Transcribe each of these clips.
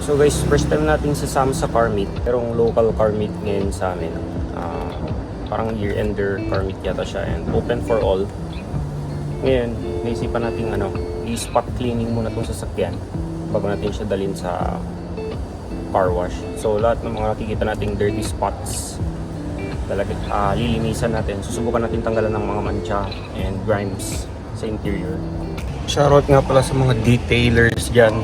So guys, first time natin sasama sa car meet. Merong local car meet ngayon sa amin. Parang year-ender car meet yata siya and open for all. Ngayon, naisipan natin i-spot cleaning muna itong sasakyan bago natin siya dalhin sa car wash. So lahat ng mga nakikita nating dirty spots lilinisan natin. Susubukan natin tanggalan ng mga mancha and grimes sa interior. Shoutout nga pala sa mga detailers dyan.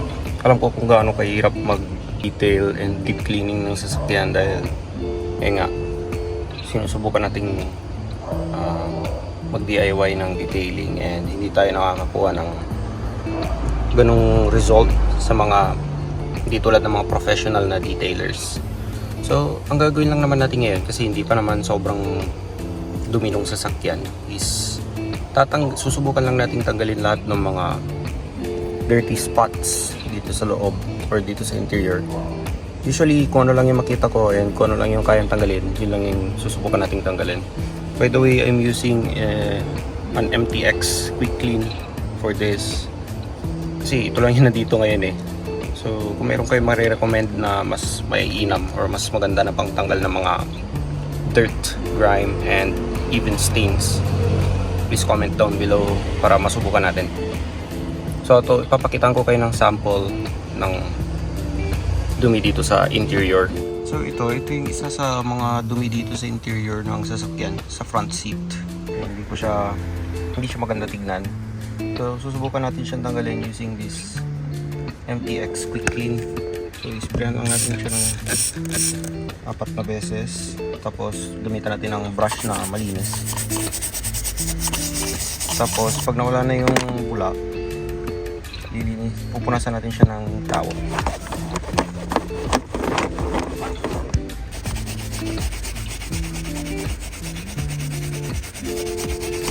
Alam ko kung gaano kahirap mag-detail and deep cleaning ng sasakyan dahil nga sinusubukan nating mag-DIY ng detailing and hindi tayo nakakakuha ng ganong result sa mga hindi tulad ng mga professional na detailers. So, ang gagawin lang naman natin ngayon kasi hindi pa naman sobrang dumi ng sasakyan is susubukan lang natin tanggalin lahat ng mga dirty spots dito sa loob or dito sa interior. Usually, kung ano lang yung makita ko and kung ano lang yung kayang tanggalin, yun lang yung susubukan nating tanggalin. By the way, I'm using an MTX Quick Clean for this. Kasi ito lang yung nandito ngayon eh. So, kung meron kayo marirecommend na mas maiinam or mas maganda na pangtanggal ng mga dirt, grime, and even stains, please comment down below para masubukan natin. So, ito, ipapakitaan ko kayo ng sample ng dumi dito sa interior. So, ito yung isa sa mga dumi dito sa interior ng sasakyan, sa front seat. Hindi siya maganda tignan. So, susubukan natin siyang tanggalin using this MTX Quick Clean. So, isprayan lang natin siya ng 4 na beses. Tapos, gamitan natin ng brush na malinis. Tapos, pag nawala na yung bula, pupunasan natin siya ng towel.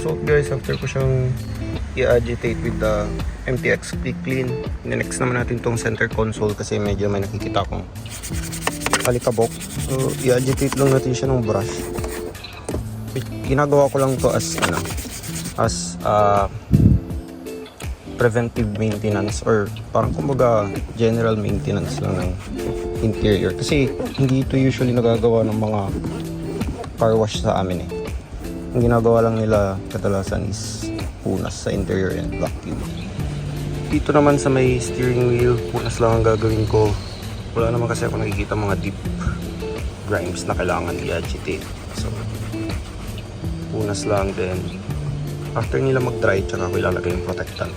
So guys, after ko siyang i-agitate with the MTX Quick Clean, next naman natin tong center console kasi medyo may nakikita akong alikabok. So i-agitate lang natin siya ng brush. Ginagawa ko lang to as preventive maintenance or parang kumbaga general maintenance lang ng interior kasi hindi ito usually nagagawa ng mga car wash sa amin eh. Ang ginagawa lang nila kadalasan is punas sa interior and vacuum. Dito naman sa may steering wheel, punas lang ang gagawin ko. Wala naman kasi ako nakikita mga deep grimes na kailangan i-agitate. So punas lang din. After nila mag-dry, tsaka ako ilalagay yung protectant.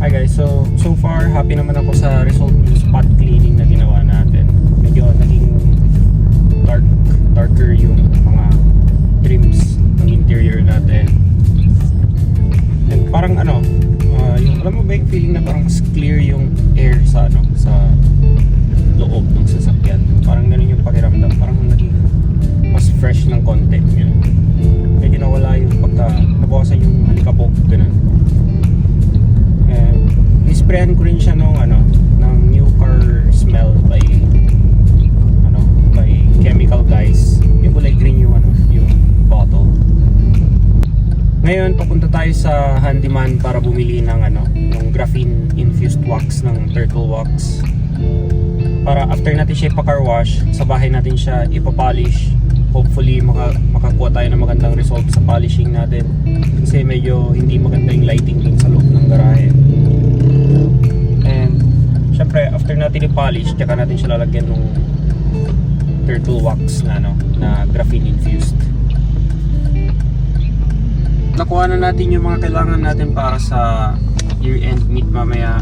Hi guys, so far happy naman ako sa result ng spot cleaning na ginawa natin. Medyo naging darker yung mga trims ng interior natin. And parang yung alam mo ba yung feeling na parang mas clear yung air sa loob ng sasakyan. Parang ganun yung pakiramdam, parang naging mas fresh ng konti. Medyo nawala yung nabawasan yung alikabok ganun. Isprayan ko rin siya ng new car smell by Chemical Guys. Yung kulay green yung bottle. Ngayon papunta tayo sa handyman para bumili ng graphene infused wax ng Turtle Wax. Para after natin siya ipa-car wash, sa bahay natin siya ipapolish. Hopefully makakuha tayo ng magandang result sa polishing natin. Kasi medyo hindi maganda yung lighting dun sa loob ng garahe. And syempre after natin i-polish, tsaka natin siya lalagyan ng Turtle Wax na graphene infused. Nakuha na natin yung mga kailangan natin para sa year-end meet mamaya.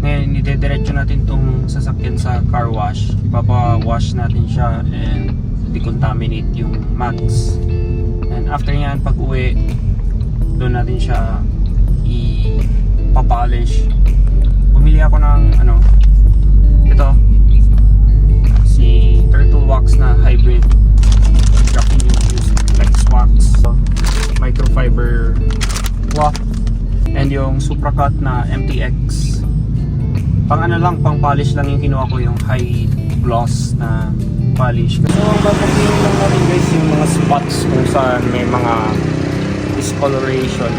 Ngayon, idediretso natin tong sasakyan sa car wash. Ipapa-wash natin siya and decontaminate yung mags. And after yan, pag uwi, doon natin siya ipapolish. Bumili ako ng ito, si Turtle Wax na hybrid graphene infused Flex Wax, microfiber cloth And yung Supracut na MTX. Pang ano lang, pang polish lang yung kinuha ko, yung high gloss na polish. So ang babatiin lang natin guys yung mga spots kung saan may mga discoloration.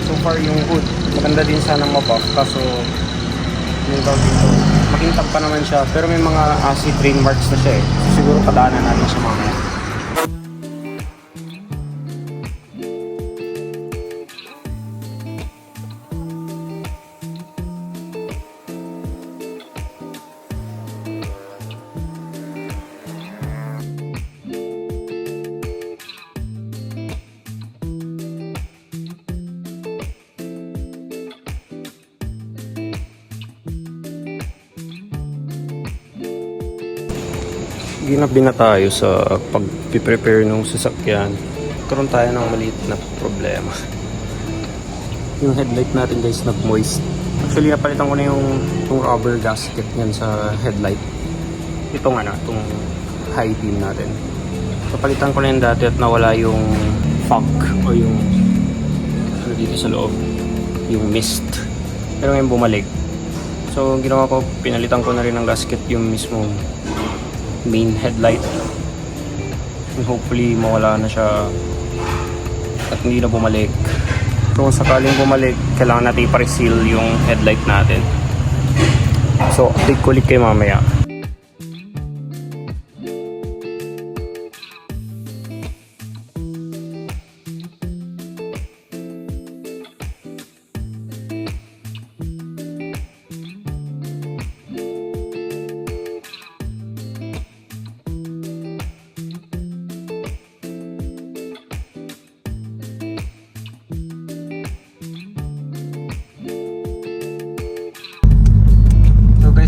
So far yung hood, maganda din sana mabuff, kaso yung tawag dito, makintab pa naman siya, pero may mga acid rain marks na siya eh. So, siguro kadaanan natin siya mamaya. Ginabi na tayo sa pag-prepare ng sasakyan. Karoon tayo ng maliit na problema. Yung headlight natin guys nag-moist. Actually napalitan ko na yung rubber gasket niyan sa headlight. Itong high beam natin. Napalitan ko na yun dati at nawala yung fog o yung dito sa loob, yung mist. Pero ngayon bumalik. So ginawa ko, pinalitan ko na rin ng gasket yung mismong main headlight, and hopefully mawala na siya at hindi na bumalik. So kung sakaling bumalik, kailangan natin ipa-reseal yung headlight natin. So update ko ulit kayo mamaya.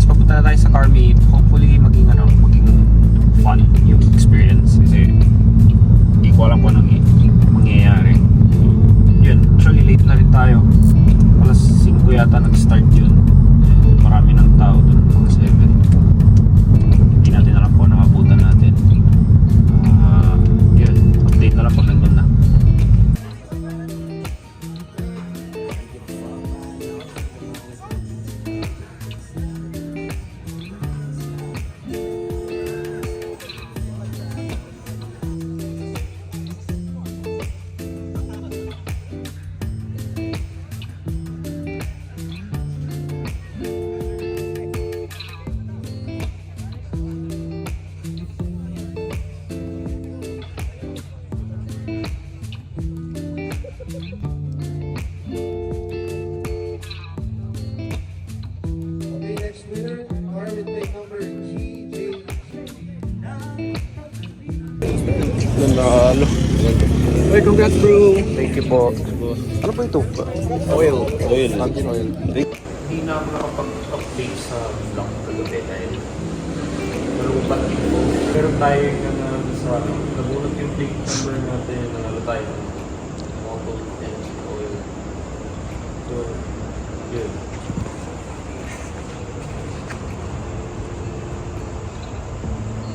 Papunta na tayo sa car meet. Hopefully maging fun yung experience kasi hindi ko alam kung anong mangyayari. So, yun, actually late na rin tayo. Alas 5 yata nag-start yun. Marami ng tao dun, mga 7. Hindi natin alam kung ano abutan natin. Yun, update na lang pag nandun na. Nanalo. Hey, congrats bro! Thank you po. Ano po ito? Oil. Engine oil. Hindi na ako nakapag-update sa vlog kagabi dahil nalubat din po. Pero tayo yung sa nabunod yung plate number natin, nanalo tayo ng Moto engine oil. So, yun.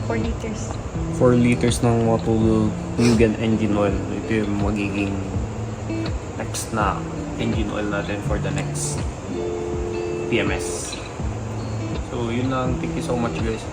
$4 liters. 4 liters ng Moto Mugen engine oil. Ito yung magiging next na engine oil natin for the next PMS. So yun lang. Thank you so much guys.